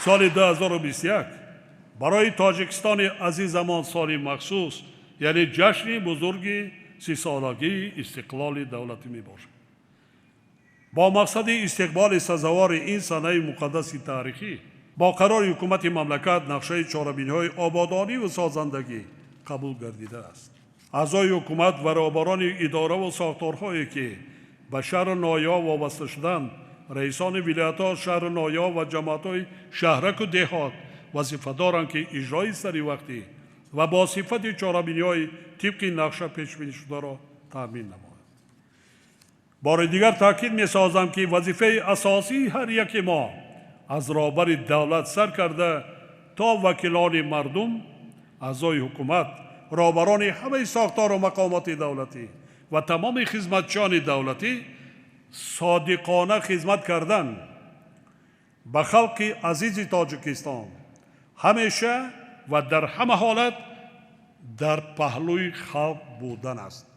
سال 2021 برای تاجیکستان عزیزمان سال مخصوص، یعنی جشن بزرگ 30 سالگی استقلال دولتی می باشد. با مقصد استقبال سزاوار این سنه مقدس تاریخی، با قرار حکومت مملکت نقشه چهاربینی‌های آبادانی و سازندگی قبول گردیده است. اعضای حکومت و رهبران اداره و ساختارهایی که به شهر نایاب وابسته شدند، رئیسان ولایت‌ها، شهر نایاب و جماعت‌های شهرک و دهات وظیفه دارند که اجرای سری وقتی و با صفت چهاربینی‌های طبق نقشه پیش بینی شده را تامین نمایند. بار دیگر تاکید می‌سازم که وظیفه اساسی هر یک ما از رهبر دولت سر کرده تا وکیلان مردم، اعضای حکومت، رهبران همه ساختار و مقامات دولتی و تمام خدمتچیان دولتی صادقانه خدمت کردن به خلق عزیز تاجیکستان، همیشه و در همه حالت در پهلوی خلق بودن است.